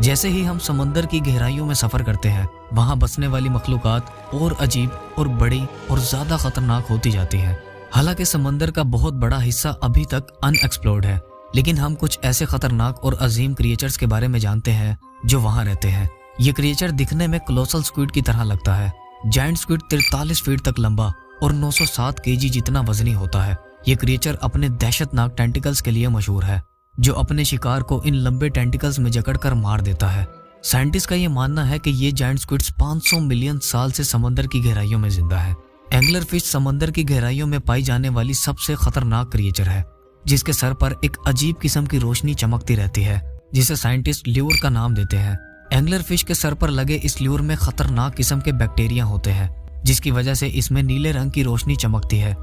जैसे ही हम समंदर की गहराइयों में सफर करते हैं, वहां बसने वाली मखलूकात और अजीब और बड़ी और ज्यादा खतरनाक होती जाती है। हालांकि समंदर का बहुत बड़ा हिस्सा अभी तक अनएक्सप्लोर्ड है, लेकिन हम कुछ ऐसे खतरनाक और अजीम क्रिएचर्स के बारे में जानते हैं जो वहां रहते हैं। ये क्रिएचर दिखने में कोलोसल स्क्विड की तरह लगता है। जायंट स्क्विड 43 फीट तक लंबा और 907 केजी जितना वजनी होता है। ये क्रिएचर अपने दहशतनाक टेंटिकल्स के लिए मशहूर है, जो अपने शिकार को इन लंबे टेंटिकल्स में जकड़कर मार देता है। साइंटिस्ट का ये मानना है कि ये जायंट स्क्विड्स 500 मिलियन साल से समंदर की गहराइयों में जिंदा है। एंगलर फिश समंदर की गहराइयों में पाई जाने वाली सबसे खतरनाक क्रिएचर है, जिसके सर पर एक अजीब किस्म की रोशनी चमकती रहती है, जिसे साइंटिस्ट ल्यूर का नाम देते हैं। एंगलर फिश के सर पर लगे इस ल्यूर में खतरनाक किस्म के बैक्टीरिया होते हैं, जिसकी वजह से इसमें नीले रंग की रोशनी चमकती है।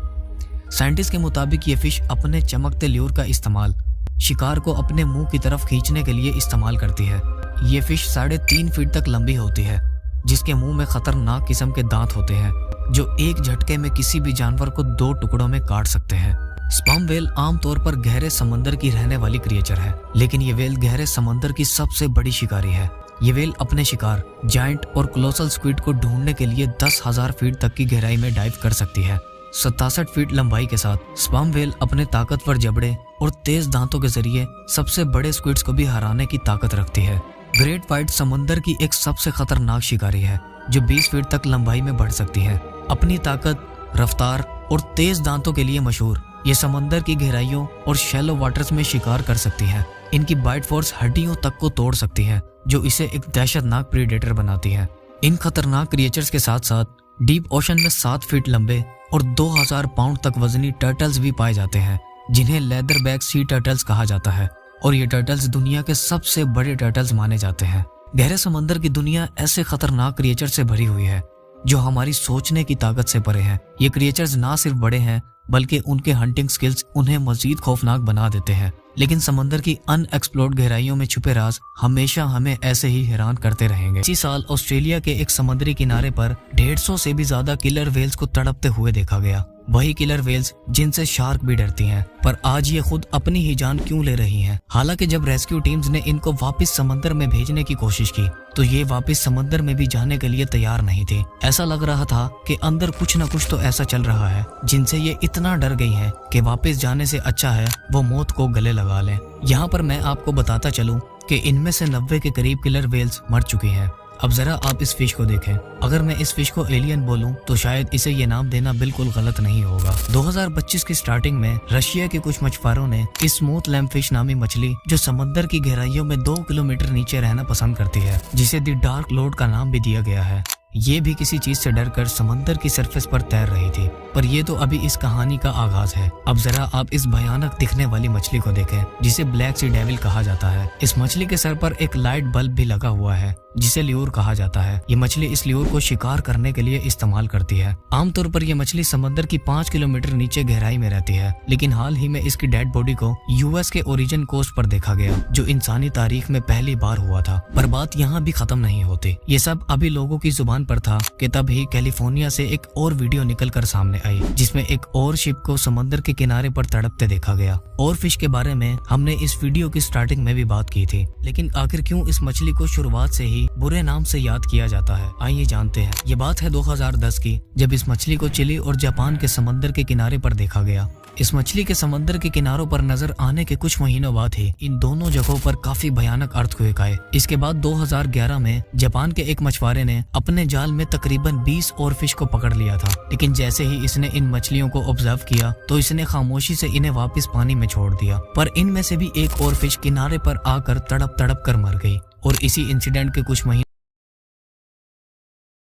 साइंटिस्ट के मुताबिक ये फिश अपने चमकते ल्यूर का इस्तेमाल शिकार को अपने मुंह की तरफ खींचने के लिए इस्तेमाल करती है। ये फिश 3.5 फीट तक लंबी होती है, जिसके मुंह में खतरनाक किस्म के दांत होते हैं, जो एक झटके में किसी भी जानवर को 2 टुकड़ों में काट सकते हैं। स्पर्म वेल आमतौर पर गहरे समंदर की रहने वाली क्रिएचर है, लेकिन ये वेल गहरे समंदर की सबसे बड़ी शिकारी है। ये वेल अपने शिकार जायंट और कोलोसल स्क्विड को ढूंढने के लिए 10,000 फीट तक की गहराई में डाइव कर सकती है। 67 फीट लंबाई के साथ स्पर्म वेल अपने ताकतवर जबड़े और तेज दांतों के जरिए सबसे बड़े स्क्विड्स को भी हराने की ताकत रखती है। ग्रेट व्हाइट समंदर की एक सबसे खतरनाक शिकारी है, जो 20 फीट तक लंबाई में बढ़ सकती है। अपनी ताकत, रफ्तार और तेज दांतों के लिए मशहूर, ये समंदर की गहराइयों और शैलो वाटर्स में शिकार कर सकती है। इनकी बाइट फोर्स हड्डियों तक को तोड़ सकती है, जो इसे एक दहशतनाक प्रीडेटर बनाती है। इन खतरनाक क्रिएचर्स के साथ साथ डीप ओशन में 7 फीट लंबे और 2000 पाउंड तक वजनी टर्टल्स भी पाए जाते हैं, जिन्हें लेदरबैक सी टर्टल्स कहा जाता है, और ये टर्टल्स दुनिया के सबसे बड़े टर्टल्स माने जाते हैं। गहरे समंदर की दुनिया ऐसे खतरनाक क्रिएचर से भरी हुई है, जो हमारी सोचने की ताकत से परे हैं। ये क्रिएचर्स ना सिर्फ बड़े हैं, बल्कि उनके हंटिंग स्किल्स उन्हें मजीद खौफनाक बना देते हैं। लेकिन समंदर की अनएक्सप्लोर्ड गहराइयों में छुपे राज हमेशा हमें ऐसे ही हैरान करते रहेंगे। इसी साल ऑस्ट्रेलिया के एक समुद्री किनारे पर 150 से भी ज्यादा किलर वेल्स को तड़पते हुए देखा गया। वही किलर वेल्स जिनसे शार्क भी डरती हैं, पर आज ये खुद अपनी ही जान क्यों ले रही हैं। हालांकि जब रेस्क्यू टीम्स ने इनको वापस समंदर में भेजने की कोशिश की, तो ये वापस समंदर में भी जाने के लिए तैयार नहीं थे। ऐसा लग रहा था कि अंदर कुछ न कुछ तो ऐसा चल रहा है, जिनसे ये इतना डर गई हैं कि वापस जाने से अच्छा है वो मौत को गले लगा लें। यहाँ पर मैं आपको बताता चलूं कि इनमें से 90 के करीब किलर वेल्स मर चुकी हैं। अब जरा आप इस फिश को देखें। अगर मैं इस फिश को एलियन बोलूं, तो शायद इसे ये नाम देना बिल्कुल गलत नहीं होगा। 2025 की स्टार्टिंग में रशिया के कुछ मछुआरों ने इस स्मूथ लैम्प फिश नामी मछली, जो समंदर की गहराइयों में 2 किलोमीटर नीचे रहना पसंद करती है, जिसे द डार्क लॉर्ड का नाम भी दिया गया है, ये भी किसी चीज से डरकर समंदर की सरफेस पर तैर रही थी। पर ये तो अभी इस कहानी का आगाज है। अब जरा आप इस भयानक दिखने वाली मछली को देखें, जिसे ब्लैक सी डेविल कहा जाता है। इस मछली के सर पर एक लाइट बल्ब भी लगा हुआ है, जिसे ल्यूर कहा जाता है। ये मछली इस ल्यूर को शिकार करने के लिए इस्तेमाल करती है। आमतौर पर यह मछली समंदर की 5 किलोमीटर नीचे गहराई में रहती है, लेकिन हाल ही में इसकी डेड बॉडी को यूएस के ओरिजिन कोस्ट पर देखा गया, जो इंसानी तारीख में पहली बार हुआ था। पर बात यहाँ भी खत्म नहीं होती। ये सब अभी लोगों की जुबान पर था कि तभी कैलिफोर्निया से एक और वीडियो निकलकर सामने आई, जिसमें एक और शिप को समंदर के किनारे पर तड़पते देखा गया। और फिश के बारे में हमने इस वीडियो की स्टार्टिंग में भी बात की थी, लेकिन आखिर क्यों इस मछली को शुरुआत से ही बुरे नाम से याद किया जाता है, आइए जानते हैं। ये बात है 2010 की, जब इस मछली को चिली और जापान के समंदर के किनारे पर देखा गया। इस मछली के समंदर के किनारों पर नजर आने के कुछ महीनों बाद ही इन दोनों जगहों पर काफी भयानक अर्थक्वेक आए। इसके बाद 2011 में जापान के एक मछुआरे ने अपने जाल में तकरीबन 20 और फिश को पकड़ लिया था, लेकिन जैसे ही इसने इन मछलियों को ऑब्जर्व किया, तो इसने खामोशी से इन्हें वापस पानी में छोड़ दिया। पर इनमें से भी एक और फिश किनारे पर आकर तड़प तड़प कर मर गई। और इसी इंसिडेंट के कुछ महीने